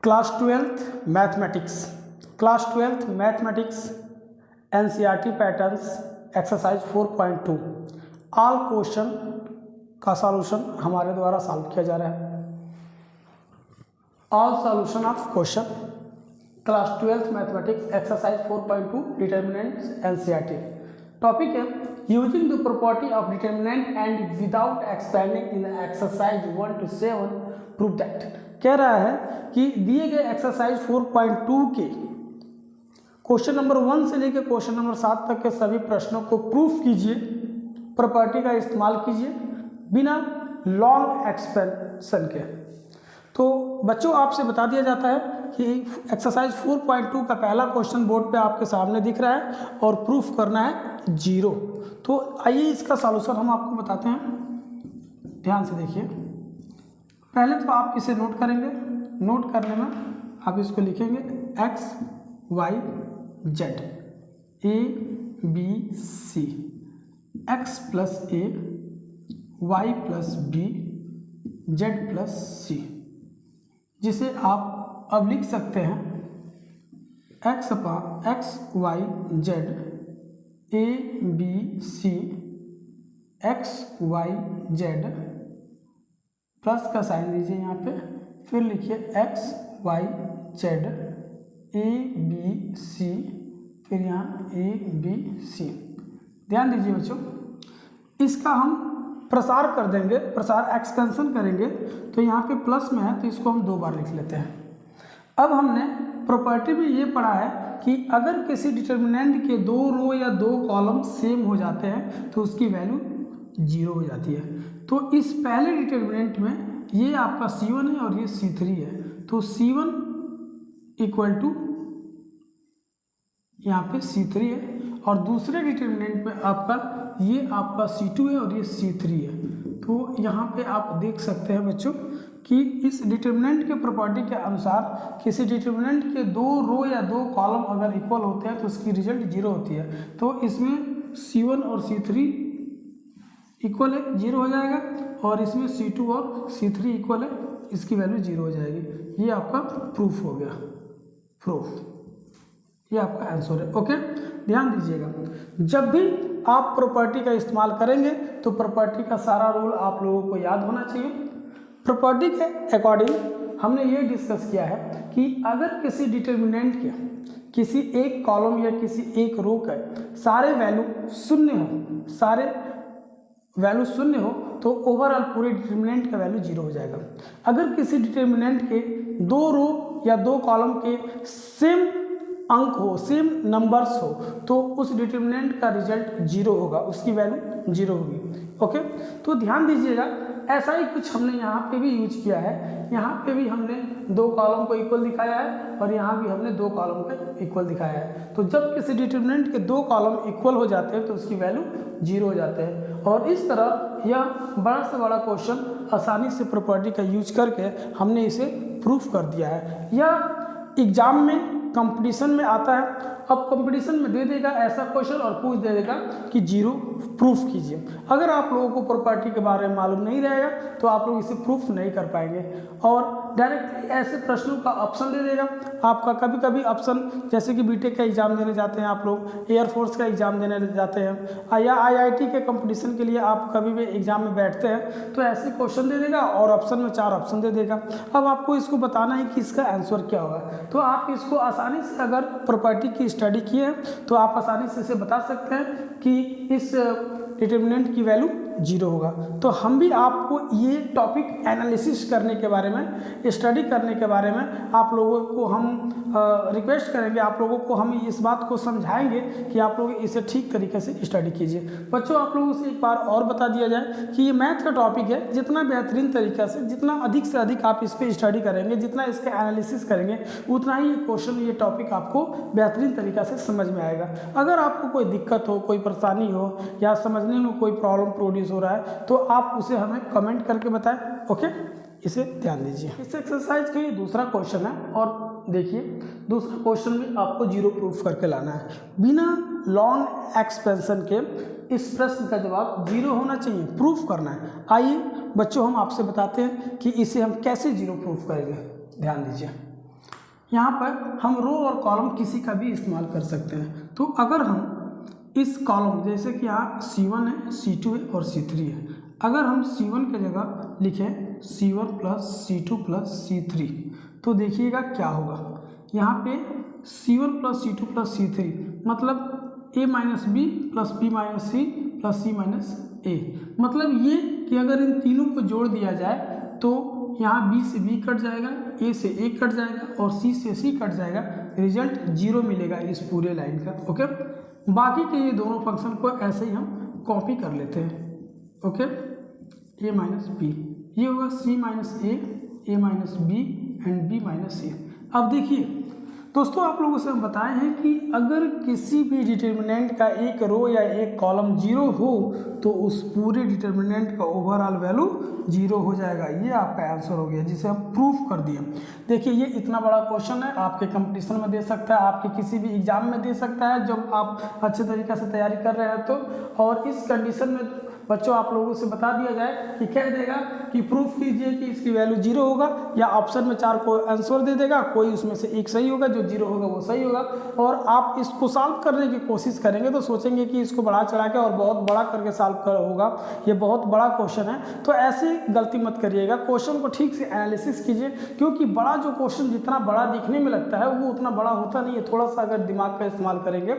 Class twelfth mathematics NCERT patterns exercise 4.2 all question का solution हमारे द्वारा सॉल्व किया जा रहा है। All solution of question class twelfth mathematics exercise 4.2 determinants NCERT. Topic है using the property of determinant and without expanding in exercise 1 to 7 prove that. कह रहा है कि दिए गए एक्सरसाइज 4.2 के क्वेश्चन नंबर 1 से लेकर क्वेश्चन नंबर 7 तक के सभी प्रश्नों को प्रूफ कीजिए, प्रॉपर्टी का इस्तेमाल कीजिए बिना लॉन्ग एक्सपेंशन के। तो बच्चों आपसे बता दिया जाता है कि एक्सरसाइज 4.2 का पहला क्वेश्चन बोर्ड पे आपके सामने दिख रहा है और प्रूफ करना है 0। तो आइए इसका सॉल्यूशन हम आपको बताते हैं, ध्यान से देखिए। पहले तो आप इसे नोट करेंगे, नोट करने में आप इसको लिखेंगे x y z a b c, x plus a y plus b z plus c, जिसे आप अब लिख सकते हैं x y z a b c x y z plus का साइन दीजिए यहाँ पे, फिर लिखिए x y z a b c, फिर यहाँ a b c। ध्यान दीजिए बच्चों, इसका हम प्रसार कर देंगे, प्रसार एक्सपेंशन करेंगे तो यहाँ पे प्लस में है तो इसको हम 2 बार लिख लेते हैं। अब हमने प्रॉपर्टी में ये पढ़ा है कि अगर किसी डिटर्मिनेंट के 2 रो या 2 कॉलम सेम हो जाते हैं तो उसकी वैल्यू 0 हो जाती है। तो इस पहले डिटर्मिनेंट में ये आपका C1 है और ये C3 है, तो C1 इक्वल टू यहाँ पे C3 है, और दूसरे डिटर्मिनेंट में आपका ये आपका C2 है और ये C3 है। तो यहाँ पे आप देख सकते हैं बच्चों कि इस डिटर्मिनेंट के प्रॉपर्टी के अनुसार किसी डिटर्मिनेंट के 2 रो या 2 कॉलम अगर इक्वल होते हैं तो उसकी रिजल्ट 0 होती है। तो इसमें C1 और C3 इक्वल है, 0 हो जाएगा, और इसमें C2 और C3 इक्वल है, इसकी वैल्यू 0 हो जाएगी। ये आपका प्रूफ हो गया, प्रूफ, ये आपका आंसर है। ओके, ध्यान दीजिएगा, जब भी आप प्रॉपर्टी का इस्तेमाल करेंगे तो प्रॉपर्टी का सारा रूल आप लोगों को याद होना चाहिए। प्रॉपर्टी के अकॉर्डिंग हमने ये डिस्कस किया है कि अगर किसी डिटर्मिनेंट के किसी एक कॉलम या किसी एक रो का सारे वैल्यू शून्य हो, सारे वैल्यू शून्य हो तो ओवरऑल पूरे डिटर्मिनेंट का वैल्यू 0 हो जाएगा। अगर किसी डिटर्मिनेंट के 2 रो या 2 कॉलम के सेम अंक हो, सेम नंबर्स हो, तो उस डिटर्मिनेंट का रिजल्ट 0 होगा, उसकी वैल्यू 0 होगी। ओके, तो ध्यान दीजिएगा, ऐसा ही कुछ हमने यहाँ पे भी यूज किया है। यहाँ पे भी हमने 2 कॉलम को इक्वल दिखाया है और यहाँ भी हमने 2 कॉलम को इक्वल दिखाया है। तो जब किसी डिटर्मिनेंट के 2 कॉलम इक्वल हो जाते हैं तो उसकी वैल्यू 0 हो जाते हैं। और इस तरह यह बड़ा से बड़ा क्वेश्चन आसानी से प्रॉपर्टी का यूज करके हमने इसे प्रूफ कर दिया है। यह एग्जाम में कंपटीशन में आता है। अब कंपटीशन में दे देगा ऐसा क्वेश्चन और पूछ दे देगा कि 0 प्रूफ कीजिए। अगर आप लोगों को प्रॉपर्टी के बारे में मालूम नहीं रहेगा तो आप लोग इसे प्रूफ नहीं कर पाएंगे, और डायरेक्टली ऐसे प्रश्नों का ऑप्शन दे देगा आपका। कभी कभी ऑप्शन, जैसे कि बीटेक का एग्जाम देने जाते हैं आप लोग, एयरफोर्स का एग्जाम देने जाते हैं, या IIT के कंपटीशन के लिए आप कभी भी एग्जाम में बैठते हैं तो ऐसे क्वेश्चन दे देगा और ऑप्शन में 4 ऑप्शन दे देगा। अब आपको इसको बताना है कि इसका आंसर क्या होगा। तो आप इसको आसानी से, अगर प्रॉपर्टी की स्टडी किए हैं तो आप आसानी से इसे बता सकते हैं कि इस डिटर्मिनेंट की वैल्यू 0 होगा। तो हम भी आपको ये टॉपिक एनालिसिस करने के बारे में, स्टडी करने के बारे में आप लोगों को हम रिक्वेस्ट करेंगे, आप लोगों को हम इस बात को समझाएंगे कि आप लोग इसे ठीक तरीके से स्टडी कीजिए। बच्चों, आप लोगों से एक बार और बता दिया जाए कि ये मैथ का टॉपिक है, जितना बेहतरीन तरीक़े से, जितना अधिक से अधिक आप इस पर स्टडी करेंगे, जितना इसका एनालिसिस करेंगे, उतना ही ये क्वेश्चन, ये टॉपिक आपको बेहतरीन तरीक़े से समझ में आएगा। अगर आपको कोई दिक्कत हो, कोई परेशानी हो या समझने में कोई प्रॉब्लम प्रोड्यूस हो रहा है तो आप उसे हमें कमेंट करके बताएं। ओके, इसे ध्यान दीजिए। इस एक्सरसाइज का ये दूसरा क्वेश्चन है, और देखिए दूसरा क्वेश्चन भी आपको 0 प्रूफ करके लाना है बिना लॉन्ग एक्सपेंशन के। इस प्रश्न का जवाब 0 होना चाहिए, प्रूफ करना है। आइए बच्चों, हम आपसे बताते हैं कि इसे हम कैसे 0 प्रूफ करेंगे। ध्यान दीजिए, यहाँ पर हम रो और कॉलम किसी का भी इस्तेमाल कर सकते हैं। तो अगर हम इस कॉलम, जैसे कि यहाँ C1 है, C2 है और C3 है, अगर हम C1 की जगह लिखें C1 plus C2 plus C3, तो देखिएगा क्या होगा। यहाँ पे C1 plus C2 plus C3 मतलब A minus B plus B minus C plus C minus A, मतलब ये कि अगर इन तीनों को जोड़ दिया जाए तो यहाँ B से B कट जाएगा, A से A कट जाएगा और C से C कट जाएगा, रिजल्ट 0 मिलेगा इस पूरे लाइन का। ओके, बाकी के ये दोनों फंक्शन को ऐसे ही हम कॉपी कर लेते हैं। ओके, A माइनस बी, ये होगा C minus A minus B and B minus C। अब देखिए दोस्तों, आप लोगों से हम बताए हैं कि अगर किसी भी डिटर्मिनेंट का एक रो या एक कॉलम 0 हो तो उस पूरे डिटर्मिनेंट का ओवरऑल वैल्यू 0 हो जाएगा। ये आपका आंसर हो गया, जिसे हम प्रूफ कर दिए। देखिए ये इतना बड़ा क्वेश्चन है, आपके कंपटीशन में दे सकता है, आपके किसी भी एग्जाम में दे सकता है जब आप अच्छे तरीके से तैयारी कर रहे हैं तो। और इस कंडीशन में बच्चों आप लोगों से बता दिया जाए कि कह देगा कि प्रूफ कीजिए कि इसकी वैल्यू 0 होगा, या ऑप्शन में 4 को आंसर दे देगा, कोई उसमें से एक सही होगा, जो 0 होगा वो सही होगा। और आप इसको सॉल्व करने की कोशिश करेंगे तो सोचेंगे कि इसको बढ़ा चढ़ा के और बहुत बड़ा करके सॉल्व कर होगा, ये बहुत बड़ा क्वेश्चन है। तो ऐसी गलती मत करिएगा, क्वेश्चन को ठीक से एनालिसिस कीजिए, क्योंकि बड़ा जो क्वेश्चन जितना बड़ा दिखने में लगता है वो उतना बड़ा होता नहीं है। थोड़ा सा अगर दिमाग का इस्तेमाल करेंगे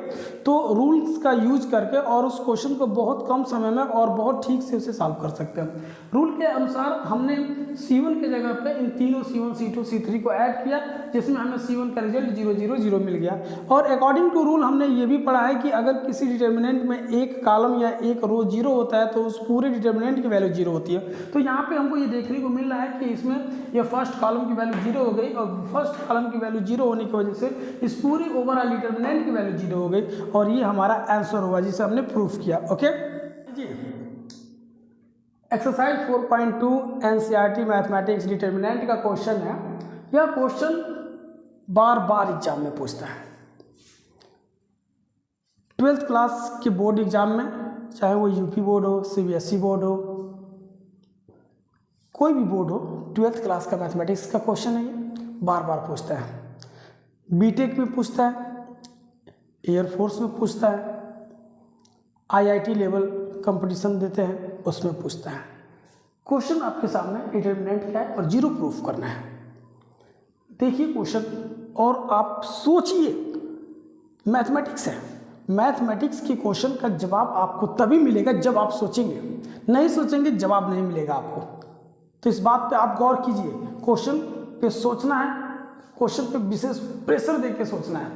तो रूल्स का यूज करके और उस क्वेश्चन को बहुत कम समय में और बहुत ठीक से उसे सॉल्व कर सकते हैं। रूल के अनुसार हमने C1 के जगह पे इन तीनों C1 C2 C3 को ऐड किया, जिसमें हमें C1 का रिजल्ट 0 0 0 मिल गया। और अकॉर्डिंग टू रूल हमने ये भी पढ़ा है कि अगर किसी डिटर्मिनेंट में एक कॉलम या एक रो 0 होता है तो उस पूरे डिटर्मिनेंट की वैल्यू 0 होती है। तो यहाँ पे हमको ये देखने को मिल रहा है कि इसमें ये फर्स्ट कॉलम की वैल्यू 0 हो गई, और फर्स्ट कॉलम की वैल्यू 0 होने की वजह से इस पूरी ओवरऑल डिटर्मिनेंट की वैल्यू 0 हो गई, और ये हमारा आंसर हुआ जिसे हमने प्रूफ किया। ओके जी, एक्सरसाइज 4.2 NCERT मैथमेटिक्स डिटर्मिनेंट का क्वेश्चन है। यह क्वेश्चन बार बार एग्जाम में पूछता है। 12th क्लास के बोर्ड एग्जाम में, चाहे वो यूपी बोर्ड हो, CBSE बोर्ड हो, कोई भी बोर्ड हो, 12th क्लास का मैथमेटिक्स का क्वेश्चन है, ये बार बार पूछता है। बीटेक में पूछता है, एयरफोर्स में पूछता है, IIT लेवल कंपटीशन देते हैं उसमें पूछता है। क्वेश्चन आपके सामने डिटर्मिनेंट क्या है और 0 प्रूफ करना है। देखिए क्वेश्चन और आप सोचिए, मैथमेटिक्स है, मैथमेटिक्स के क्वेश्चन का जवाब आपको तभी मिलेगा जब आप सोचेंगे, नहीं सोचेंगे जवाब नहीं मिलेगा आपको। तो इस बात पे आप गौर कीजिए, क्वेश्चन पे सोचना है, क्वेश्चन पे विशेष प्रेशर देके सोचना है,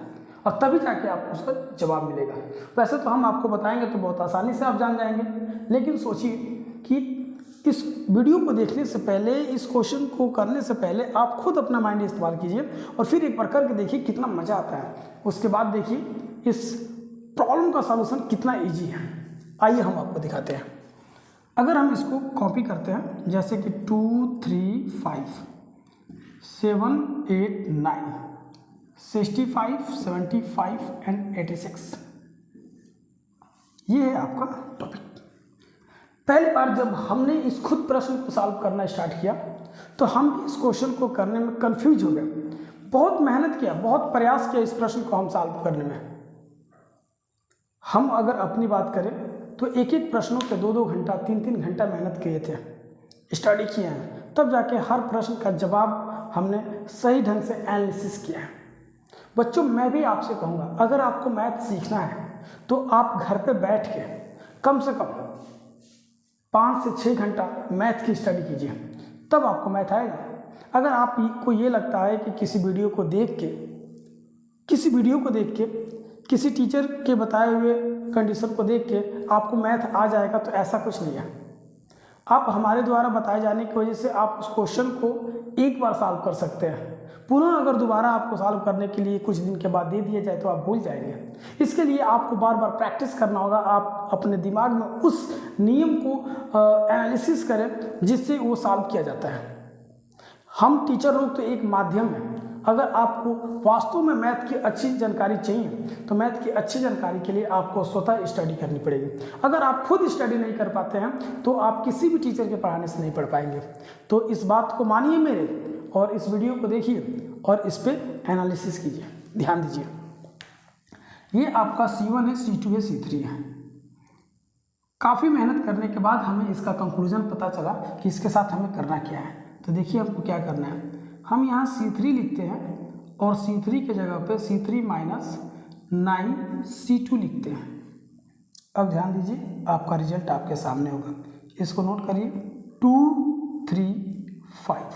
और तभी जाके आपको उसका जवाब मिलेगा। वैसे तो हम आपको बताएंगे तो बहुत आसानी से आप जान जाएंगे, लेकिन सोचिए कि इस वीडियो को देखने से पहले, इस क्वेश्चन को करने से पहले आप खुद अपना माइंड इस्तेमाल कीजिए और फिर एक बार करके देखिए कितना मज़ा आता है। उसके बाद देखिए इस प्रॉब्लम का सॉल्यूशन कितना इजी है। आइए हम आपको दिखाते हैं। अगर हम इसको कॉपी करते हैं, जैसे कि 2 3 5 7 8 9 65 75 एंड 86, ये है आपका टॉपिक। पहली बार जब हमने इस खुद प्रश्न को सॉल्व करना स्टार्ट किया तो हम इस क्वेश्चन को करने में कंफ्यूज हो गए। बहुत मेहनत किया, बहुत प्रयास किया इस प्रश्न को हम सॉल्व करने में। हम अगर अपनी बात करें तो एक एक प्रश्नों पे 2-2 घंटा 3-3 घंटा मेहनत किए थे, स्टडी किए हैं, तब जाके हर प्रश्न का जवाब हमने सही ढंग से एनालिसिस किया है। बच्चों मैं भी आपसे कहूँगा, अगर आपको मैथ सीखना है तो आप घर पे बैठ के कम से कम 5 से 6 घंटा मैथ की स्टडी कीजिए, तब आपको मैथ आएगा। अगर आपको ये लगता है कि किसी वीडियो को देख के किसी टीचर के बताए हुए कंडीशन को देख के आपको मैथ आ जाएगा, तो ऐसा कुछ नहीं है। आप हमारे द्वारा बताए जाने की वजह से आप उस क्वेश्चन को एक बार सॉल्व कर सकते हैं। पुनः अगर दोबारा आपको सॉल्व करने के लिए कुछ दिन के बाद दे दिया जाए तो आप भूल जाएंगे। इसके लिए आपको बार बार प्रैक्टिस करना होगा। आप अपने दिमाग में उस नियम को एनालिसिस करें जिससे वो सॉल्व किया जाता है। हम टीचर लोग तो एक माध्यम है। अगर आपको वास्तव में मैथ की अच्छी जानकारी चाहिए तो मैथ की अच्छी जानकारी के लिए आपको स्वतः स्टडी करनी पड़ेगी। अगर आप खुद स्टडी नहीं कर पाते हैं तो आप किसी भी टीचर के पढ़ाने से नहीं पढ़ पाएंगे। तो इस बात को मानिए मेरे, और इस वीडियो को देखिए और इस पर एनालिसिस कीजिए, ध्यान दीजिए। ये आपका C1 है, C2 है, C3 है। काफ़ी मेहनत करने के बाद हमें इसका कंक्लूजन पता चला कि इसके साथ हमें करना क्या है। तो देखिए हमको क्या करना है, हम यहाँ C3 लिखते हैं और C3 के जगह पे C3 माइनस 9 C2 लिखते हैं। अब ध्यान दीजिए, आपका रिजल्ट आपके सामने होगा, इसको नोट करिए। 2 3 5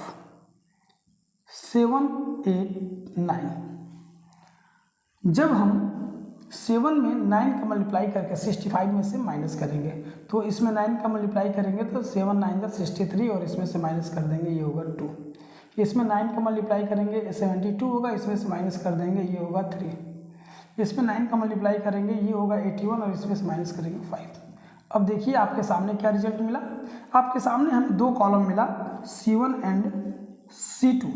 7 8 9। जब हम 7 में 9 का मल्टीप्लाई करके 65 में से माइनस करेंगे, तो इसमें 9 का मल्टीप्लाई करेंगे तो 7 9 का 63 और इसमें से माइनस कर देंगे, ये होगा 2। इसमें 9 का मल्टीप्लाई करेंगे 72 होगा, इसमें से माइनस कर देंगे, ये होगा 3। इसमें 9 का मल्टीप्लाई करेंगे, ये होगा 81 और इसमें से माइनस करेंगे 5। अब देखिए आपके सामने क्या रिजल्ट मिला। आपके सामने हमें दो कॉलम मिला, C1 and C2।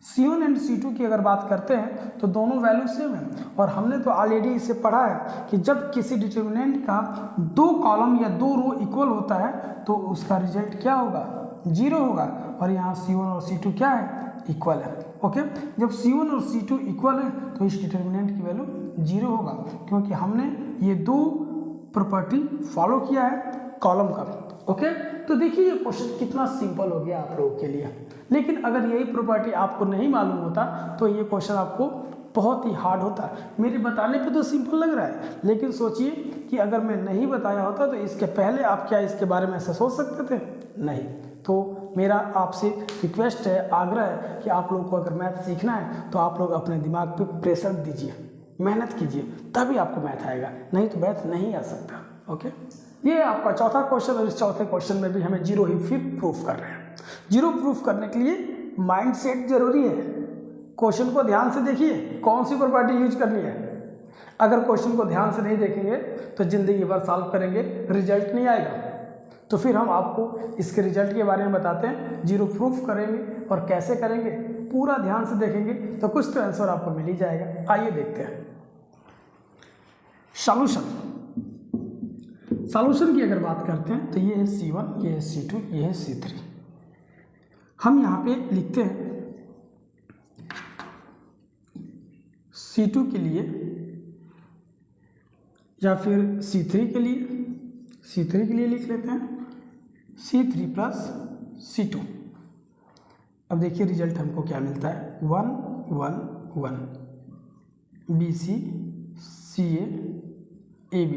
C1 and C2 की अगर बात करते हैं तो दोनों वैल्यू सेम है, और हमने तो ऑलरेडी इसे पढ़ा है कि जब किसी डिटर्मिनेंट का दो कॉलम या दो रो इक्वल होता है तो उसका रिजल्ट क्या होगा, 0 होगा। और यहाँ C1 और C2 क्या है, इक्वल है। ओके, जब C1 और C2 इक्वल है तो इस डिटर्मिनेंट की वैल्यू 0 होगा, क्योंकि हमने ये दो प्रॉपर्टी फॉलो किया है कॉलम का। ओके, तो देखिए ये क्वेश्चन कितना सिंपल हो गया आप लोगों के लिए। लेकिन अगर यही प्रॉपर्टी आपको नहीं मालूम होता तो ये क्वेश्चन आपको बहुत ही हार्ड होता। मेरे बताने पे तो सिंपल लग रहा है, लेकिन सोचिए कि अगर मैं नहीं बताया होता तो इसके पहले आप क्या इसके बारे में ऐसा सोच सकते थे, नहीं। तो मेरा आपसे रिक्वेस्ट है, आग्रह है कि आप लोगों को अगर मैथ सीखना है तो आप लोग अपने दिमाग पे प्रेशर दीजिए, मेहनत कीजिए, तभी आपको मैथ आएगा, नहीं तो मैथ नहीं आ सकता। ओके, ये आपका चौथा क्वेश्चन, और इस चौथे क्वेश्चन में भी हमें 0 ही फिर प्रूफ कर रहे हैं। 0 प्रूफ करने के लिए माइंड सेट जरूरी है। क्वेश्चन को ध्यान से देखिए, कौन सी प्रॉपर्टी यूज करनी है। अगर क्वेश्चन को ध्यान से नहीं देखेंगे तो जिंदगी भर सॉल्व करेंगे, रिजल्ट नहीं आएगा। तो फिर हम आपको इसके रिजल्ट के बारे में बताते हैं, 0 प्रूफ करेंगे और कैसे करेंगे, पूरा ध्यान से देखेंगे तो कुछ तो आंसर आपको मिल ही जाएगा। आइए देखते हैं सॉल्यूशन की अगर बात करते हैं तो ये है C1, ये है C2, ये है C3। हम यहाँ पे लिखते हैं C2 के लिए या फिर C3 के लिए लिख लेते हैं C3 प्लस C2। अब देखिए रिजल्ट हमको क्या मिलता है, 1 1 1 BC CA AB।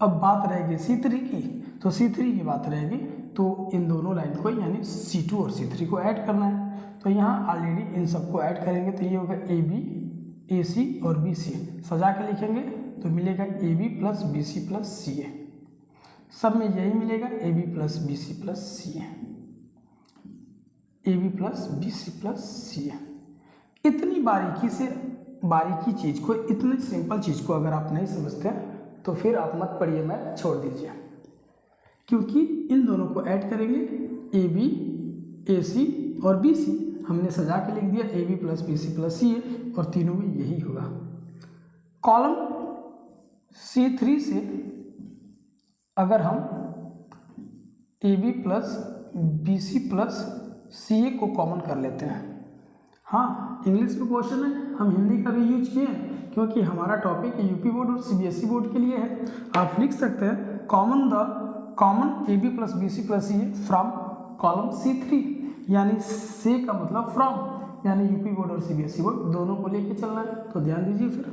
अब बात रहेगी C3 की, तो C3 की बात रहेगी तो इन दोनों लाइन को यानी C2 और C3 को ऐड करना है। तो यहाँ ऑलरेडी इन सबको ऐड करेंगे तो ये होगा AB AC और BC। सजा के लिखेंगे तो मिलेगा AB plus BC plus CA। सब में यही मिलेगा, AB plus BC plus CA, AB plus BC plus CA। इतनी बारीकी चीज़ को, इतनी सिंपल चीज़ को अगर आप नहीं समझते हैं तो फिर आप मत पढ़िए, मैथ छोड़ दीजिए, क्योंकि इन दोनों को ऐड करेंगे AB AC और BC। हमने सजा के लिख दिया AB plus BC plus CA, और तीनों में यही होगा। कॉलम C3 से अगर हम AB plus BC plus CA को कॉमन कर लेते हैं, हाँ इंग्लिश में क्वेश्चन है, हम हिंदी का भी यूज किए हैं क्योंकि हमारा टॉपिक यूपी बोर्ड और CBSE बोर्ड के लिए है। आप लिख सकते हैं common AB plus BC plus CA from column C3, यानी से का मतलब फ्रॉम, यानी यूपी बोर्ड और CBSE बोर्ड दोनों को लेके चलना है। तो ध्यान दीजिए, फिर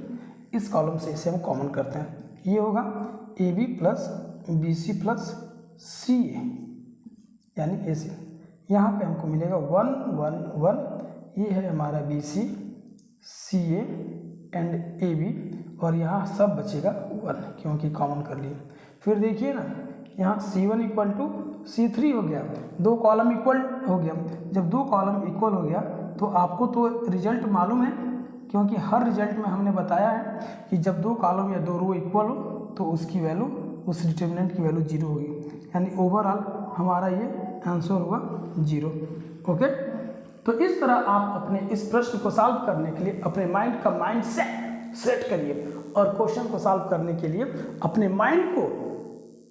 इस कॉलम से इसे हम कॉमन करते हैं, ये होगा AB plus BC plus CA यानी AC। यहाँ पे हमको मिलेगा 1 1 1, ये है हमारा BC CA एंड AB, और यहाँ सब बचेगा 1 क्योंकि कॉमन कर लिए। फिर देखिए ना, यहाँ C1 इक्वल टू C3 हो गया, दो कॉलम इक्वल हो गया। जब दो कॉलम इक्वल हो गया तो आपको तो रिजल्ट मालूम है, क्योंकि हर रिजल्ट में हमने बताया है कि जब दो कॉलम या दो रो इक्वल हो तो उसकी वैल्यू, उस डिटर्मिनेंट की वैल्यू 0 होगी, यानी ओवरऑल हमारा ये आंसर हुआ 0। ओके, तो इस तरह आप अपने इस प्रश्न को सॉल्व करने के लिए अपने माइंड का माइंड सेट करिए, और क्वेश्चन को सॉल्व करने के लिए अपने माइंड को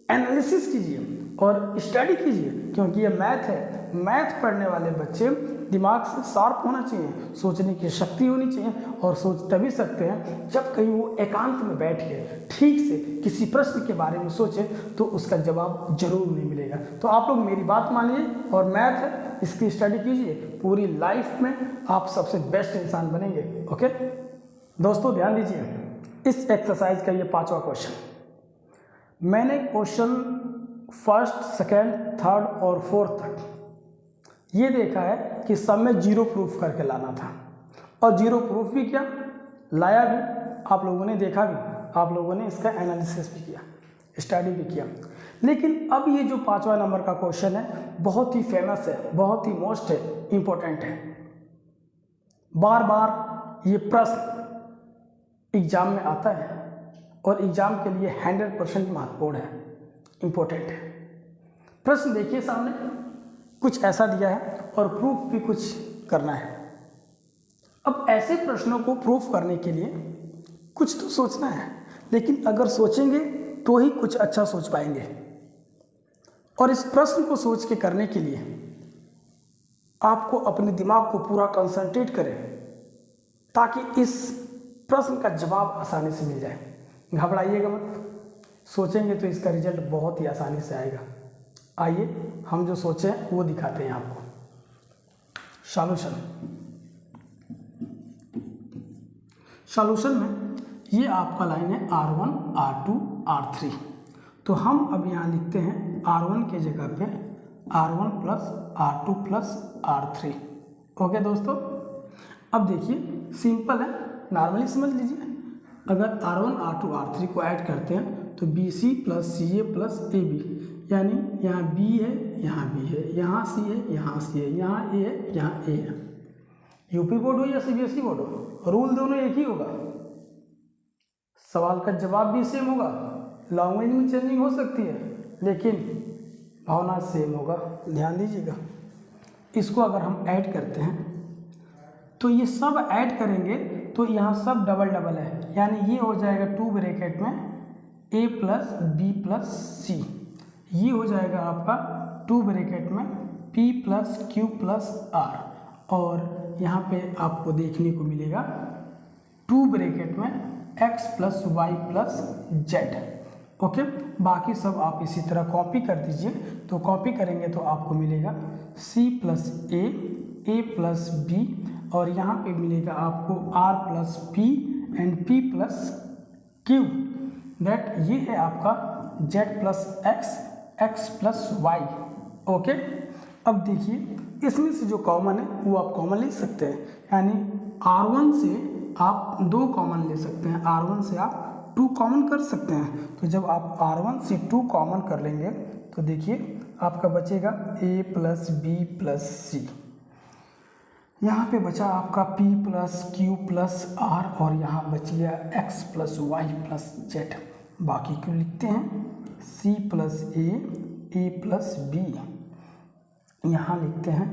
एनालिसिस कीजिए और स्टडी कीजिए, क्योंकि ये मैथ है। मैथ पढ़ने वाले बच्चे दिमाग से शार्प होना चाहिए, सोचने की शक्ति होनी चाहिए, और सोच तभी सकते हैं जब कहीं वो एकांत में बैठ के ठीक से किसी प्रश्न के बारे में सोचे तो उसका जवाब जरूर नहीं मिलेगा। तो आप लोग मेरी बात मानिए और मैथ है इसकी स्टडी कीजिए, पूरी लाइफ में आप सबसे बेस्ट इंसान बनेंगे। ओके दोस्तों, ध्यान दीजिए, इस एक्सरसाइज का ये 5वां क्वेश्चन। मैंने क्वेश्चन फर्स्ट, सेकेंड, थर्ड और फोर्थ तक ये देखा है कि सब में जीरो प्रूफ करके लाना था, और जीरो प्रूफ भी किया, लाया भी, आप लोगों ने देखा भी, आप लोगों ने इसका एनालिसिस भी किया, स्टडी भी किया। लेकिन अब ये जो 5वां नंबर का क्वेश्चन है बहुत ही फेमस है, बहुत ही मोस्ट है, इम्पोर्टेंट है। बार बार ये प्रश्न एग्जाम में आता है और एग्जाम के लिए 100% महत्वपूर्ण है, इम्पोर्टेंट है। प्रश्न देखिए सामने, कुछ ऐसा दिया है और प्रूफ भी कुछ करना है। अब ऐसे प्रश्नों को प्रूफ करने के लिए कुछ तो सोचना है, लेकिन अगर सोचेंगे तो ही कुछ अच्छा सोच पाएंगे। और इस प्रश्न को सोच के करने के लिए आपको अपने दिमाग को पूरा कंसंट्रेट करें, ताकि इस प्रश्न का जवाब आसानी से मिल जाए। घबराइएगा मत, सोचेंगे तो इसका रिजल्ट बहुत ही आसानी से आएगा। आइए हम जो सोचे हैं वो दिखाते हैं आपको। सॉल्यूशन में ये आपका लाइन है R1, R2, R3। तो हम अब यहाँ लिखते हैं R1 के जगह पे R1 plus R2 plus R3। Okay दोस्तों, अब देखिए सिंपल है, नॉर्मली समझ लीजिए। अगर R1, R2, R3 को ऐड करते हैं तो BC plus CA plus AB, यानी यहाँ B है, यहाँ B है, यहाँ C है, यहाँ C है, यहाँ A है, यहाँ A है। यूपी बोर्ड हो या CBSE बोर्ड हो, रूल दोनों एक ही होगा, सवाल का जवाब भी सेम होगा, लैंग्वेज में चेंजिंग हो सकती है, लेकिन भावना सेम होगा। ध्यान दीजिएगा, इसको अगर हम ऐड करते हैं तो ये सब ऐड करेंगे तो यहाँ सब डबल डबल है, यानी ये हो जाएगा 2 ब्रैकेट में A plus B plus C, ये हो जाएगा आपका 2 ब्रैकेट में P plus Q plus R, और यहाँ पे आपको देखने को मिलेगा 2 ब्रैकेट में X plus Y plus Z। Okay, बाकी सब आप इसी तरह कॉपी कर दीजिए। तो कॉपी करेंगे तो आपको मिलेगा C plus A plus B, और यहाँ पे मिलेगा आपको R plus P and P plus Q, that ये है आपका Z plus X plus Y। Okay, अब देखिए इसमें से जो कॉमन है वो आप कॉमन ले सकते हैं, यानी R1 से आप 2 कॉमन ले सकते हैं, R1 से आप 2 कॉमन कर सकते हैं। तो जब आप R1 से 2 कॉमन कर लेंगे तो देखिए आपका बचेगा A plus B plus C, यहाँ पे बचा आपका P plus Q plus R, और यहाँ बच गया X plus Y plus Z। बाकी को लिखते हैं C plus A plus B, यहाँ लिखते हैं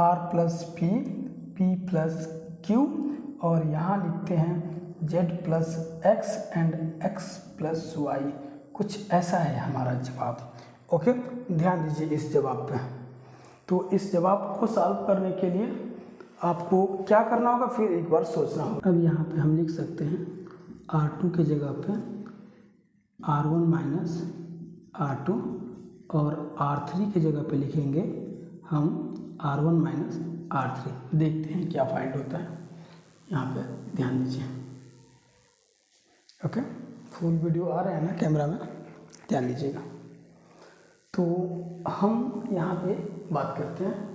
R plus P plus Q, और यहाँ लिखते हैं Z plus X and X plus Y। कुछ ऐसा है हमारा जवाब। ओके, ध्यान दीजिए इस जवाब पे। तो इस जवाब को सॉल्व करने के लिए आपको क्या करना होगा, फिर एक बार सोचना होगा। अब यहाँ पे हम लिख सकते हैं R2 के जगह पे R1 माइनस R2, और R3 के जगह पे लिखेंगे हम R1 माइनस R3। देखते हैं क्या फाइंड होता है, यहाँ पे ध्यान दीजिए। ओके, फुल वीडियो आ रहा है ना कैमरा में, ध्यान दीजिएगा। तो हम यहाँ पे बात करते हैं,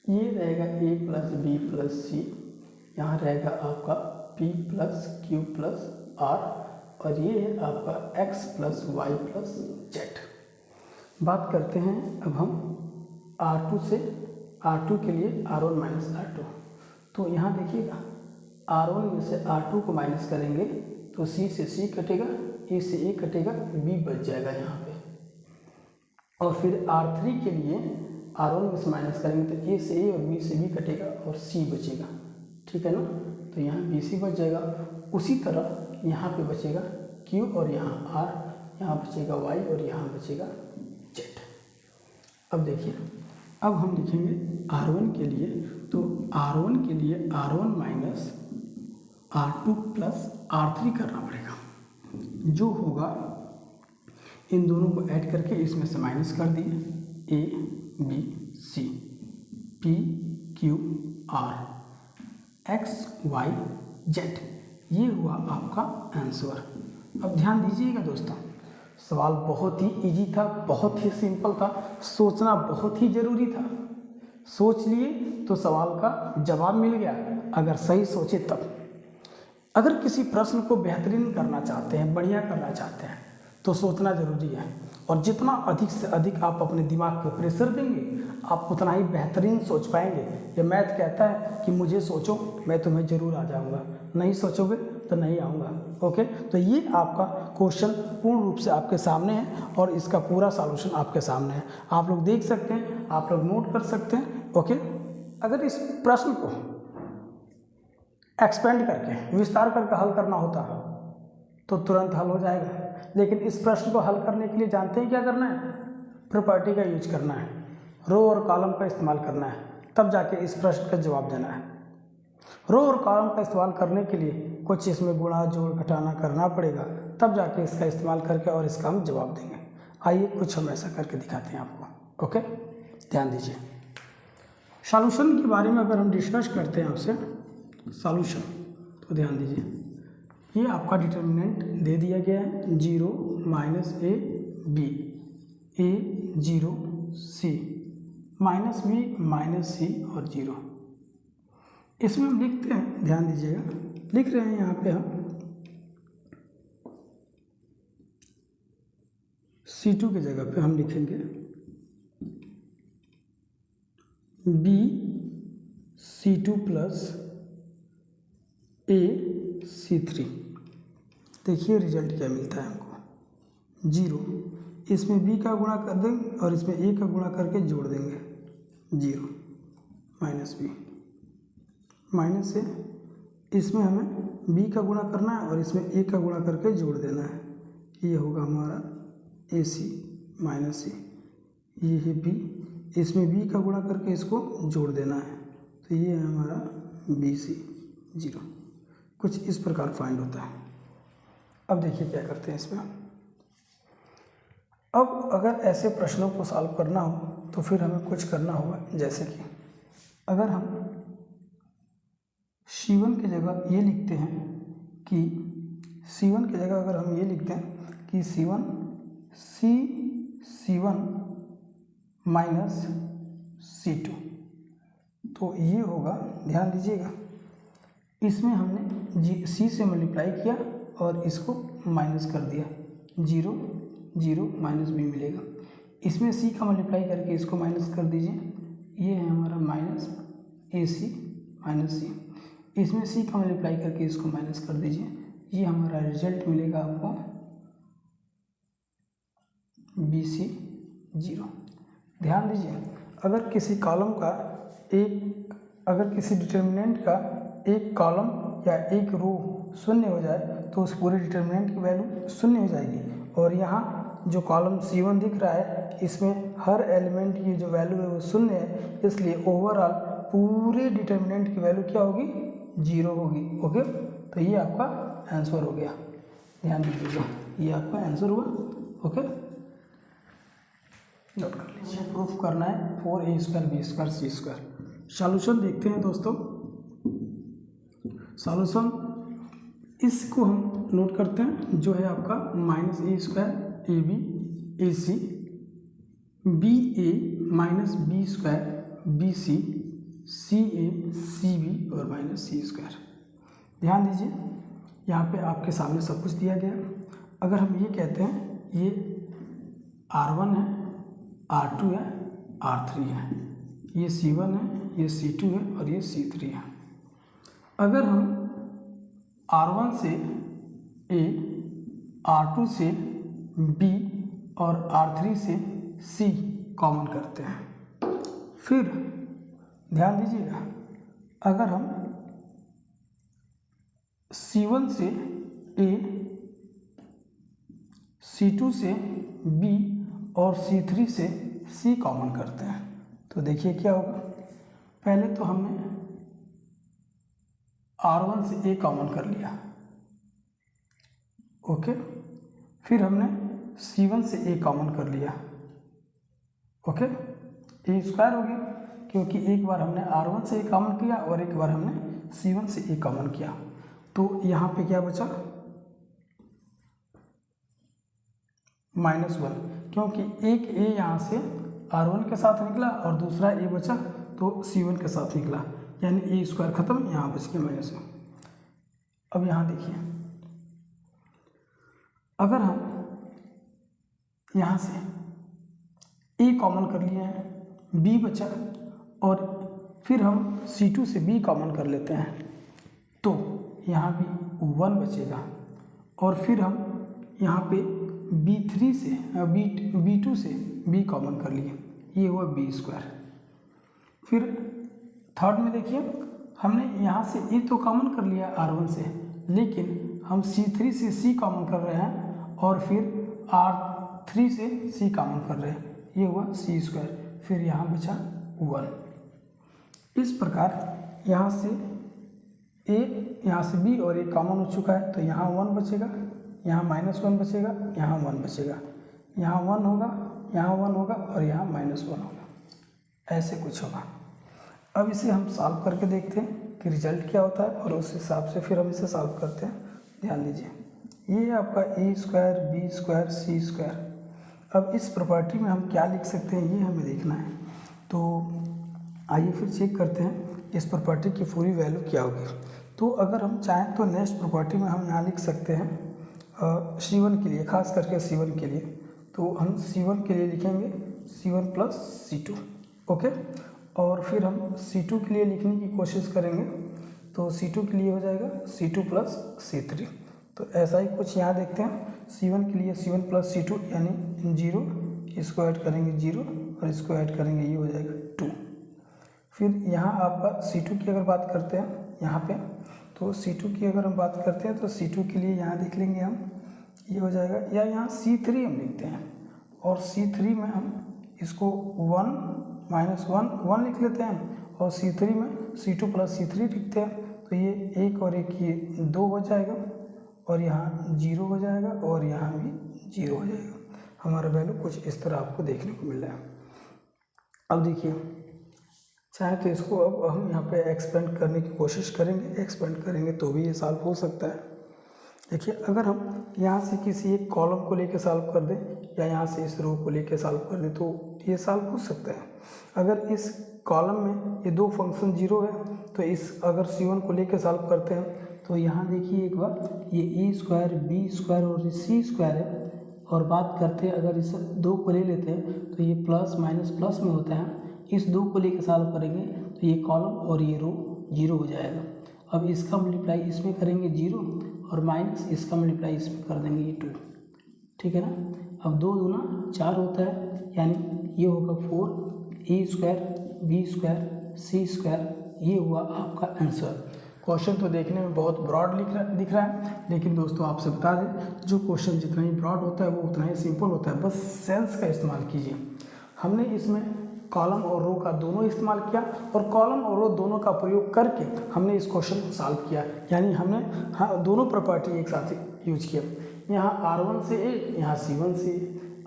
ये रहेगा A plus B plus C, यहाँ रहेगा आपका P plus Q plus R, और ये है आपका X plus Y plus Z। बात करते हैं अब हम R2 से, R2 के लिए R1 माइनस R2। तो यहाँ देखिएगा R1 में से R2 को माइनस करेंगे तो C से C कटेगा, A से A कटेगा, B बच जाएगा यहाँ पे। और फिर R3 के लिए R1 में से माइनस करेंगे तो A से A और B से B कटेगा और C बचेगा, ठीक है ना। तो यहाँ BC बच जाएगा। उसी तरह यहाँ पे बचेगा Q और यहाँ R, यहाँ बचेगा Y और यहाँ बचेगा Z। अब देखिए, अब हम लिखेंगे R1 के लिए, तो R1 के लिए R1 minus R2 plus R3 करना पड़ेगा, जो होगा इन दोनों को ऐड करके इसमें से माइनस कर दिए, A B C P Q R X Y Z, ये हुआ आपका आंसर। अब ध्यान दीजिएगा दोस्तों, सवाल बहुत ही इजी था, बहुत ही सिंपल था, सोचना बहुत ही ज़रूरी था। सोच लिए तो सवाल का जवाब मिल गया, अगर सही सोचे तब। अगर किसी प्रश्न को बेहतरीन करना चाहते हैं, बढ़िया करना चाहते हैं, तो सोचना ज़रूरी है, और जितना अधिक से अधिक आप अपने दिमाग पे प्रेशर देंगे, आप उतना ही बेहतरीन सोच पाएंगे। ये मैथ कहता है कि मुझे सोचो, मैं तुम्हें ज़रूर आ जाऊंगा, नहीं सोचोगे तो नहीं आऊँगा। ओके, तो ये आपका क्वेश्चन पूर्ण रूप से आपके सामने है, और इसका पूरा सॉल्यूशन आपके सामने है, आप लोग देख सकते हैं, आप लोग नोट कर सकते हैं। ओके, अगर इस प्रश्न को एक्सपेंड करके, विस्तार करके हल करना होता तो तुरंत हल हो जाएगा, लेकिन इस प्रश्न को हल करने के लिए जानते हैं क्या करना है? प्रॉपर्टी का यूज करना है, रो और कॉलम का इस्तेमाल करना है, तब जाके इस प्रश्न का जवाब देना है। रो और कॉलम का इस्तेमाल करने के लिए कुछ इसमें गुणा जोड़ घटाना करना पड़ेगा, तब जाके इसका इस्तेमाल करके और इसका हम जवाब देंगे। आइए कुछ हम ऐसा करके दिखाते हैं आपको। ओके, ध्यान दीजिए। सॉल्यूशन के बारे में अगर हम डिस्कस करते हैं आपसे, सॉल्यूशन, तो ध्यान दीजिए, ये आपका डिटर्मिनेंट दे दिया गया है 0 minus A B, A 0 C minus B minus C और 0। इसमें हम लिखते हैं, ध्यान दीजिएगा, लिख रहे हैं यहाँ पे हम C2 की जगह पे हम लिखेंगे B C2 plus A C3। देखिए रिजल्ट क्या मिलता है हमको, 0, इसमें B का गुणा कर देंगे और इसमें A का गुणा करके जोड़ देंगे, 0 माइनस B माइनस A, इसमें हमें B का गुणा करना है और इसमें A का गुणा करके जोड़ देना है, ये होगा हमारा AC माइनस C, ये है B, इसमें B का गुणा करके इसको जोड़ देना है, तो ये है हमारा BC 0। कुछ इस प्रकार फाइंड होता है। अब देखिए क्या करते हैं इसमें। अब अगर ऐसे प्रश्नों को सॉल्व करना हो तो फिर हमें कुछ करना होगा, जैसे कि अगर हम C1 की जगह ये लिखते हैं कि C1 की जगह अगर हम ये लिखते हैं कि C1 माइनस C2, तो ये होगा, ध्यान दीजिएगा, इसमें हमने C से मल्टीप्लाई किया और इसको माइनस कर दिया, 0 0 माइनस B मिलेगा। इसमें C का मल्टीप्लाई करके इसको माइनस कर दीजिए, ये है हमारा माइनस AC माइनस C। इसमें C का मल्टीप्लाई करके इसको माइनस कर दीजिए, ये हमारा रिजल्ट मिलेगा आपको BC 0। ध्यान दीजिए, अगर किसी कॉलम का अगर किसी डिटर्मिनेंट का एक कॉलम या एक रो शून्य हो जाए तो उस पूरे डिटर्मिनेंट की वैल्यू शून्य हो जाएगी, और यहाँ जो कॉलम C1 दिख रहा है इसमें हर एलिमेंट की जो वैल्यू है वो शून्य है, इसलिए ओवरऑल पूरे डिटर्मिनेंट की वैल्यू क्या होगी? 0 होगी। ओके, तो ये आपका आंसर हो गया, ध्यान दीजिएगा, ये आपका आंसर हुआ। ओके, नोट कर लीजिए। प्रूफ करना है 4A² B² C²। सॉल्यूशन देखते हैं दोस्तों। सॉल्यूशन इसको हम नोट करते हैं, जो है आपका -A² AB AC BA minus B² BC CA CB और माइनस C²। ध्यान दीजिए, यहाँ पे आपके सामने सब कुछ दिया गया। अगर हम ये कहते हैं ये R1 है, R2 है, R3 है, ये C1 है, ये C2 है और ये C3 है। अगर हम R1 से A, R2 से B और R3 से C कॉमन करते हैं, फिर ध्यान दीजिएगा, अगर हम C1 से A C2 से B और C3 से C कॉमन करते हैं तो देखिए क्या होगा। पहले तो हमने R1 से A कॉमन कर लिया, ओके। फिर हमने C1 से A कॉमन कर लिया, ओके। A स्क्वायर हो गया क्योंकि एक बार हमने R1 से A कॉमन किया और एक बार हमने C1 से A कॉमन किया। तो यहाँ पे क्या बचा, -1, क्योंकि एक A यहाँ से R1 के साथ निकला और दूसरा A बचा तो C1 के साथ निकला, यानी A स्क्वायर खत्म, यहाँ बच गया -1। अब यहाँ देखिए, अगर हम यहाँ से A कॉमन कर लिए हैं, B बचा और फिर हम C2 से B कॉमन कर लेते हैं तो यहाँ भी 1 बचेगा। और फिर हम यहाँ पे B2 से B कॉमन कर लिए, ये हुआ B स्क्वायर। फिर थर्ड में देखिए, हमने यहाँ से A तो कॉमन कर लिया R1 से, लेकिन हम C3 से C कॉमन कर रहे हैं और फिर R3 से C कॉमन कर रहे हैं, ये हुआ C स्क्वायर। फिर यहाँ बचा 1। इस प्रकार यहाँ से A, यहाँ से B और A कॉमन हो चुका है तो यहाँ 1 बचेगा, यहाँ -1 बचेगा, यहाँ 1 बचेगा, यहाँ 1 होगा, यहाँ 1 होगा और यहाँ -1 होगा, ऐसे कुछ होगा। अब इसे हम सॉल्व करके देखते हैं कि रिजल्ट क्या होता है और उस हिसाब से फिर हम इसे सॉल्व करते हैं। ध्यान दीजिए, ये है आपका A square, B square, C square. अब इस प्रॉपर्टी में हम क्या लिख सकते हैं ये हमें देखना है। तो आइए फिर चेक करते हैं इस प्रॉपर्टी की पूरी वैल्यू क्या होगी। तो अगर हम चाहें तो नेक्स्ट प्रॉपर्टी में हम यहाँ लिख सकते हैं C1 के लिए, खास करके C1 के लिए। तो हम C1 के लिए लिखेंगे C1 प्लस C2, ओके। और फिर हम C2 के लिए लिखने की कोशिश करेंगे तो C2 के लिए हो जाएगा C2 प्लस C3। तो ऐसा ही कुछ यहाँ देखते हैं, C1 के लिए C1 प्लस C2 यानी 0, इसको ऐड करेंगे 0 और इसको ऐड करेंगे, ये हो जाएगा 2। फिर यहाँ आपका C2 की अगर बात करते हैं यहाँ पे, तो C2 की अगर हम बात करते हैं तो C2 के लिए यहाँ देख लेंगे हम, ये हो जाएगा, या यहाँ C3 हम लिखते हैं और C3 में हम इसको 1 लिख लेते हैं और C3 में C2 प्लस C3 लिखते हैं। तो ये 1 और 1 ये 2 हो जाएगा और यहाँ 0 हो जाएगा और यहाँ भी 0 हो जाएगा। हमारा वैल्यू कुछ इस तरह आपको देखने को मिल रहा है। अब देखिए, चाहे तो इसको अब हम यहाँ पे एक्सपेंड करने की कोशिश करेंगे, एक्सपेंड करेंगे तो भी ये सॉल्व हो सकता है। देखिए, अगर हम यहाँ से किसी एक कॉलम को लेके सॉल्व कर दें या यहाँ से इस रो को लेके सॉल्व कर दें तो ये सॉल्व हो सकता है। अगर इस कॉलम में ये दो फंक्शन 0 है तो इस अगर C1 को लेके सॉल्व करते हैं तो यहाँ देखिए एक बार, ये A स्क्वायर, B स्क्वायर और C स्क्वायर है। और बात करते हैं अगर इस 2 को ले लेते हैं तो ये प्लस माइनस प्लस में होता है। इस 2 को लेकर सॉल्व करेंगे तो ये कॉलम और ये रो 0 हो जाएगा। अब इसका मल्टीप्लाई इसमें करेंगे 0 और माइनस इसका मल्टीप्लाई इसमें कर देंगे ये 2, ठीक है ना। अब 2 दूना 4 होता है, यानी ये होगा 4 A square, B square, C square, ये हुआ आपका आंसर। क्वेश्चन तो देखने में बहुत ब्रॉड दिख रहा है, लेकिन दोस्तों आपसे बता दें, जो क्वेश्चन जितना ही ब्रॉड होता है वो उतना ही सिंपल होता है। बस सेंस का इस्तेमाल कीजिए। हमने इसमें कॉलम और रो का दोनों इस्तेमाल किया और कॉलम और रो दोनों का प्रयोग करके हमने इस क्वेश्चन को सॉल्व किया, यानी हमने दोनों प्रॉपर्टी एक साथ यूज किया। यहाँ R1 से A, यहाँ C1 से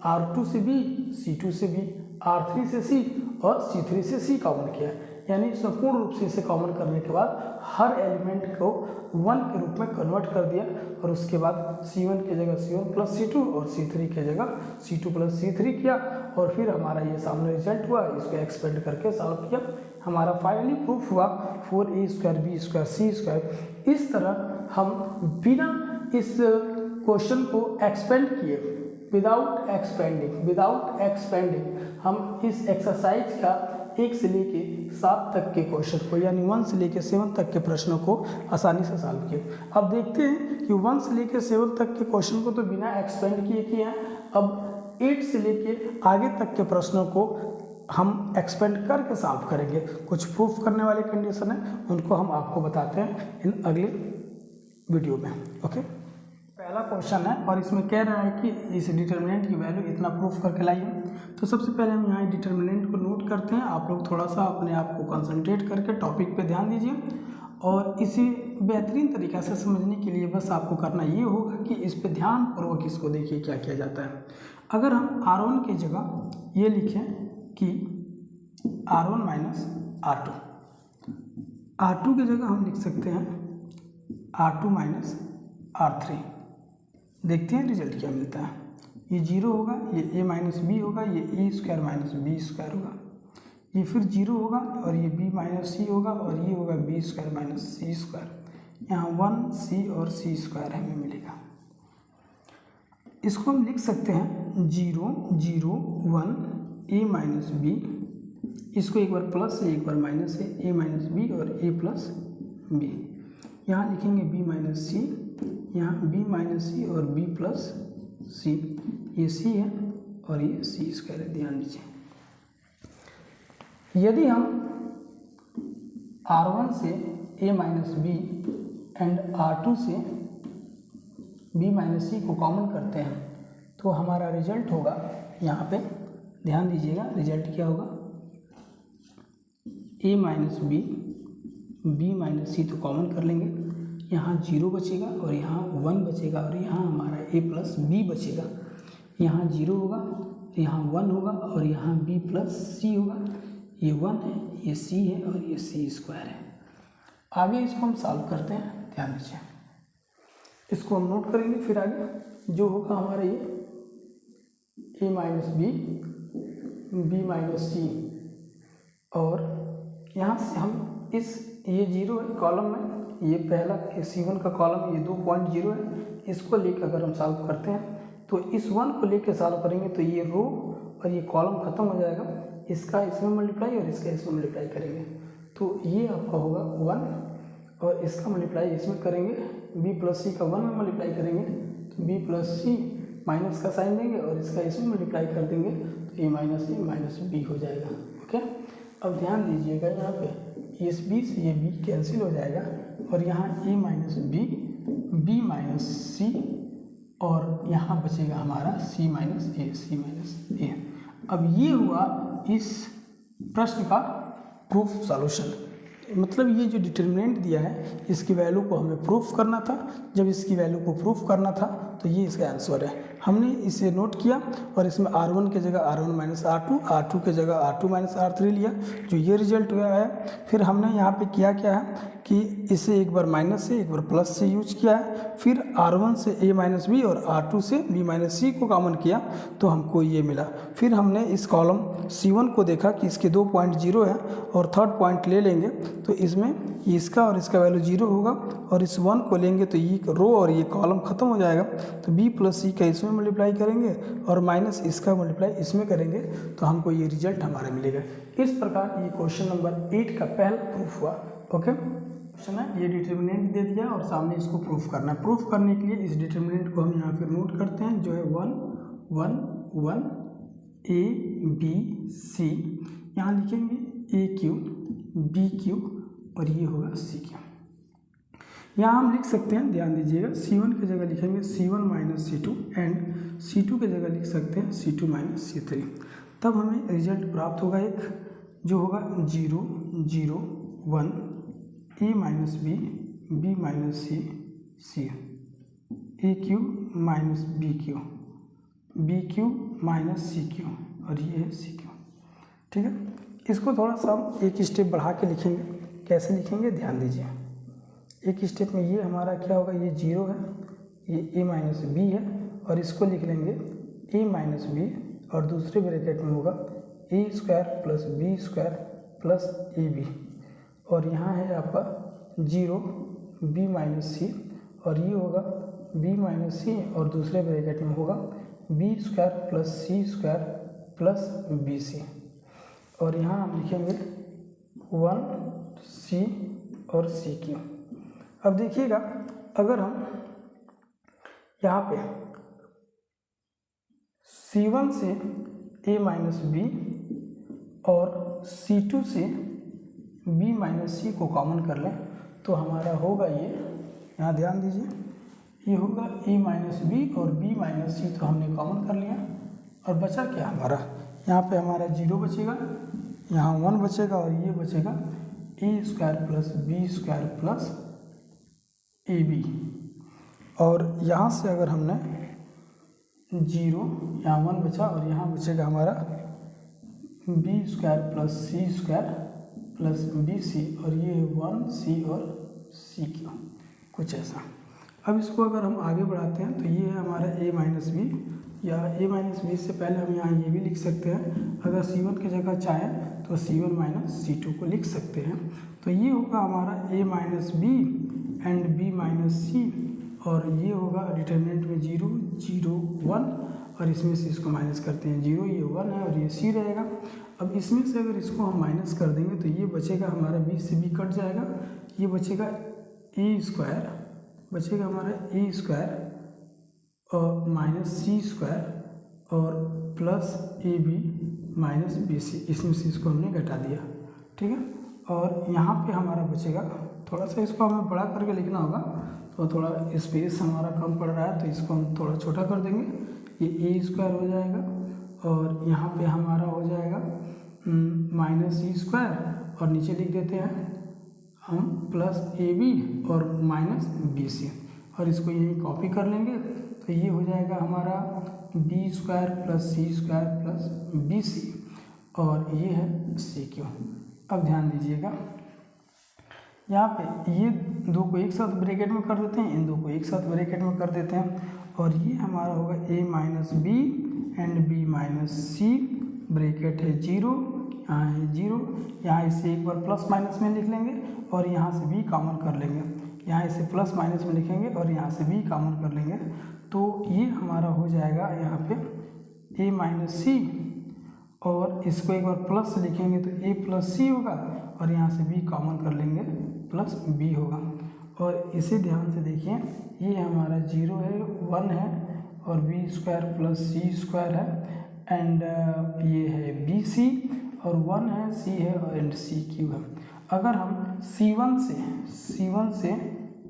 R2 से B, C2 से B, R3 से C और C3 से C कॉमन किया, यानी संपूर्ण रूप से इसे कॉमन करने के बाद हर एलिमेंट को 1 के रूप में कन्वर्ट कर दिया और उसके बाद C1 की जगह C1 प्लस C2 और C3 की जगह C2 प्लस C3 किया और फिर हमारा ये सामने रिजल्ट हुआ, इसको एक्सपेंड करके सॉल्व किया। हमारा फाइनली प्रूफ हुआ 4A square, B square, C square. इस तरह हम बिना इस क्वेश्चन को एक्सपेंड किए, विदाउट एक्सपेंडिंग हम इस एक्सरसाइज का 1 से लेके 7 तक के क्वेश्चन को, यानी 1 से लेके 7 तक के प्रश्नों को आसानी से सॉल्व किए। अब देखते हैं कि 1 से लेके 7 तक के क्वेश्चन को तो बिना एक्सपेंड किए हैं। अब 8 से लेके आगे तक के प्रश्नों को हम एक्सपेंड करके सॉल्व करेंगे। कुछ प्रूफ करने वाले कंडीशन है, उनको हम आपको बताते हैं इन अगले वीडियो में। ओके, पहला क्वेश्चन है और इसमें कह रहा है कि इस डिटर्मिनेंट की वैल्यू इतना प्रूफ करके लाइए। तो सबसे पहले हम यहाँ डिटर्मिनेंट को नोट करते हैं। आप लोग थोड़ा सा अपने आप को कंसंट्रेट करके टॉपिक पे ध्यान दीजिए और इसे बेहतरीन तरीक़ा से समझने के लिए बस आपको करना ये होगा कि इस पे ध्यानपूर्वक इसको देखिए क्या किया जाता है। अगर हम R1 की जगह ये लिखें कि R1 माइनस R2, R2 की जगह हम लिख सकते हैं R2 माइनस R3। देखते हैं रिजल्ट क्या मिलता है। ये 0 होगा, ये a माइनस बी होगा, ये ए स्क्वायर माइनस बी स्क्वायर होगा, ये फिर 0 होगा और ये b माइनस सी होगा और ये होगा B square minus C square. यहाँ 1 c और c स्क्वायर हमें मिलेगा। इसको हम लिख सकते हैं 0 0 1 a माइनस बी, इसको एक बार प्लस है एक बार माइनस है, a माइनस बी और a प्लस बी। यहाँ लिखेंगे b माइनस सी, यहाँ b माइनस सी और b प्लस सी, ये c है और ये c स्क्वायर है। ध्यान दीजिए, यदि हम R1 से a minus B and R2 से b माइनस सी को कॉमन करते हैं तो हमारा रिजल्ट होगा, यहाँ पे ध्यान दीजिएगा रिजल्ट क्या होगा, a minus B, b minus c तो कॉमन कर लेंगे, यहाँ 0 बचेगा और यहाँ 1 बचेगा और यहाँ हमारा a प्लस बी बचेगा। यहाँ 0 होगा, यहाँ 1 होगा और यहाँ b प्लस सी होगा। ये 1 है, ये c है और ये c स्क्वायर है। आगे इसको हम सॉल्व करते हैं। ध्यान दीजिए, इसको हम नोट करेंगे, फिर आगे जो होगा हमारा ये a minus B, b minus C और यहाँ से हम इस ये 0 है कॉलम में, ये पहला C1 का कॉलम ये 2.0 है, इसको लेकर अगर हम सॉल्व करते हैं तो इस 1 को लेकर सॉल्व करेंगे तो ये रो और ये कॉलम खत्म हो जाएगा, इसका इसमें मल्टीप्लाई और इसका इसमें मल्टीप्लाई करेंगे तो ये आपका होगा 1 और इसका मल्टीप्लाई इसमें करेंगे, b प्लस सी का 1 में मल्टीप्लाई करेंगे तो b प्लस सी माइनस का साइन देंगे और इसका इसमें मल्टीप्लाई कर देंगे तो ये माइनस बी हो जाएगा। ओके, अब ध्यान दीजिएगा यहाँ पे इस b से ये b कैंसिल हो जाएगा और यहाँ a minus B, b minus C और यहाँ बचेगा हमारा c माइनस ए। अब ये हुआ इस प्रश्न का प्रूफ सॉल्यूशन। मतलब ये जो डिटर्मिनेंट दिया है इसकी वैल्यू को हमें प्रूफ करना था। जब इसकी वैल्यू को प्रूफ करना था तो ये इसका आंसर है। हमने इसे नोट किया और इसमें R1 की जगह R1 माइनस R2, R2 की जगह R2 माइनस R3 लिया, जो ये रिजल्ट हुआ है। फिर हमने यहाँ पे किया क्या है कि इसे एक बार माइनस से एक बार प्लस से यूज किया है, फिर R1 से a माइनस बी और R2 से b माइनस सी को कॉमन किया तो हमको ये मिला। फिर हमने इस कॉलम C1 को देखा कि इसके 2.0 है और थर्ड पॉइंट ले लेंगे तो इसमें इसका और इसका वैल्यू 0 होगा और इस 1 को लेंगे तो ये रो और ये कॉलम खत्म हो जाएगा तो b प्लस सी का इसमें मल्टीप्लाई करेंगे और माइनस इसका मल्टीप्लाई इसमें करेंगे तो हमको ये रिजल्ट हमारा मिलेगा। इस प्रकार ये क्वेश्चन नंबर 8 का पहला प्रूफ हुआ। ओके, क्वेश्चन है ये डिटर्मिनेंट दे दिया और सामने इसको प्रूफ करना है। प्रूफ करने के लिए इस डिटर्मिनेंट को हम यहाँ फिर नोट करते हैं, जो है 1 1 1 a b c, यहाँ लिखेंगे a क्यू b क्यू और ये होगा c क्यू। यहाँ हम लिख सकते हैं, ध्यान दीजिएगा, C1 की जगह लिखेंगे C1 minus C2 and C2 की जगह लिख सकते हैं C2 माइनस C3। तब हमें रिजल्ट प्राप्त होगा एक, जो होगा 0 0 1 a minus B, b minus C, C, a Q minus b Q, b Q minus C Q और ये है सी क्यू। ठीक है, इसको थोड़ा सा हम एक स्टेप बढ़ा के लिखेंगे। कैसे लिखेंगे, ध्यान दीजिए। एक स्टेप में ये हमारा क्या होगा, ये 0 है, ये a माइनस बी है और इसको लिख लेंगे a माइनस बी और दूसरे ब्रैकेट में होगा a square plus B square plus A B और यहाँ है आपका 0 b माइनस सी और ये होगा b माइनस सी और दूसरे ब्रैकेट में होगा b square plus C square plus B C और यहाँ हम लिखेंगे 1 c और सी क्यू। अब देखिएगा, अगर हम यहाँ पे C1 से a माइनस बी और C2 से b माइनस सी को कॉमन कर लें तो हमारा होगा ये, यहाँ ध्यान दीजिए, ये होगा a माइनस बी और b माइनस सी तो हमने कॉमन कर लिया, और बचा क्या हमारा, यहाँ पे हमारा 0 बचेगा, यहाँ 1 बचेगा, और ये बचेगा a square plus B square plus A B. और यहाँ से अगर हमने 0, यहाँ 1 बचा, और यहाँ बचेगा हमारा B square plus C square plus B C, और ये 1 सी और सी क्यू, कुछ ऐसा। अब इसको अगर हम आगे बढ़ाते हैं तो ये है हमारा a माइनस बी, या a माइनस बी से पहले हम यहाँ ये भी लिख सकते हैं, अगर c1 की जगह चाहें तो c1 माइनस c2 को लिख सकते हैं। तो ये होगा हमारा a minus B and b minus C, और ये होगा डिटर्मिनेंट में 0 0 1, और इसमें से इसको माइनस करते हैं 0, ये 1 है और ये c रहेगा। अब इसमें से अगर इसको हम माइनस कर देंगे तो ये बचेगा हमारा b से b कट जाएगा, ये बचेगा a स्क्वायर, बचेगा हमारा a स्क्वायर और माइनस सी स्क्वायर और plus A B minus B C, इसमें से इसको हमने घटा दिया, ठीक है। और यहाँ पे हमारा बचेगा, थोड़ा सा इसको हमें बड़ा करके लिखना होगा, तो थोड़ा स्पेस हमारा कम पड़ रहा है तो इसको हम थोड़ा छोटा कर देंगे, ये a स्क्वायर हो जाएगा, और यहाँ पे हमारा हो जाएगा माइनस सी स्क्वायर, और नीचे लिख देते हैं हम प्लस ए बी और माइनस बी सी, और इसको यही कॉपी कर लेंगे तो ये हो जाएगा हमारा B square plus C square plus B C, और ये है सी क्यू। अब ध्यान दीजिएगा, यहाँ पे ये दो को एक साथ ब्रैकेट में कर देते हैं, इन दो को एक साथ ब्रैकेट में कर देते हैं, और ये हमारा होगा a minus B and b minus C, bracket है 0, यहाँ है 0, यहाँ इसे एक बार प्लस माइनस में लिख लेंगे और यहाँ से भी कॉमन कर लेंगे, यहाँ इसे प्लस माइनस में लिखेंगे और यहाँ से भी कॉमन कर लेंगे, तो ये हमारा हो जाएगा यहाँ पे a माइनस सी, और इसको एक बार प्लस से लिखेंगे तो a प्लस सी होगा, और यहाँ से भी कॉमन कर लेंगे प्लस b होगा। और इसे ध्यान से देखिए, ये हमारा 0 है 1 है और b square plus C square है, एंड ये है बी सी, और 1 है c है एंड सी क्यू है। अगर हम c1 से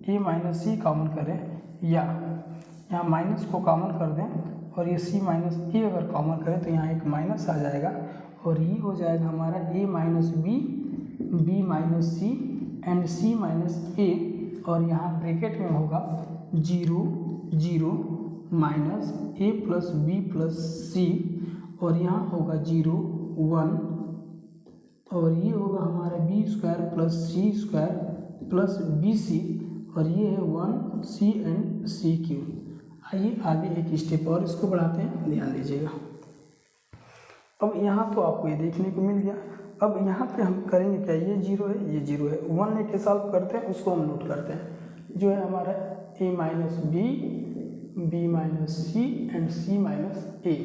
a माइनस सी कॉमन करें, या यहाँ माइनस को कॉमन कर दें और ये c माइनस ए अगर कॉमन करें तो यहाँ एक माइनस आ जाएगा, और ये हो जाएगा हमारा a minus B minus C and c minus A, और यहाँ ब्रैकेट में होगा 0 0 minus a plus B plus C, और यहाँ होगा 0 1, और ये होगा हमारा B square plus C square plus B C, और ये है 1 सी एंड सी क्यू। आइए आगे एक स्टेप और इसको बढ़ाते हैं, ध्यान दीजिएगा। अब यहाँ तो आपको ये देखने को मिल गया, अब यहाँ पे हम करेंगे क्या, ये 0 है ये 0 है, 1 लेके सॉल्व करते हैं, उसको हम नोट करते हैं, जो है हमारा a minus B minus C and c minus A.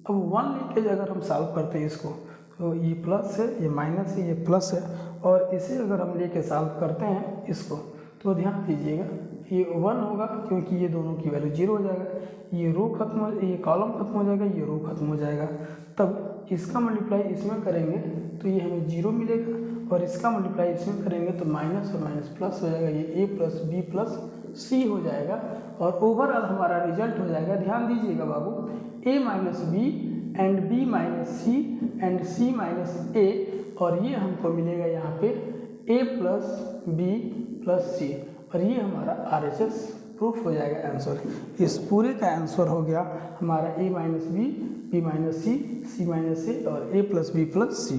अब 1 लेके अगर हम सॉल्व करते हैं इसको, तो ये प्लस है ये माइनस है ये प्लस है, और इसे अगर हम लेके सॉल्व करते हैं इसको, तो ध्यान दीजिएगा ये 1 होगा क्योंकि ये दोनों की वैल्यू 0 हो जाएगा, ये रो खत्म हो, ये कॉलम खत्म हो जाएगा, ये रो खत्म हो जाएगा। तब इसका मल्टीप्लाई इसमें करेंगे तो ये हमें 0 मिलेगा, और इसका मल्टीप्लाई इसमें करेंगे तो माइनस और माइनस प्लस हो जाएगा, ये a प्लस बी प्लस सी हो जाएगा, और ओवरऑल हमारा रिजल्ट हो जाएगा, ध्यान दीजिएगा बाबू, a minus B and b minus C and c minus A, और ये हमको मिलेगा यहाँ पे a plus B plus C, और ये हमारा RHS प्रूफ हो जाएगा आंसर। इस पूरे का आंसर हो गया हमारा a minus B minus C minus A और a plus B plus C.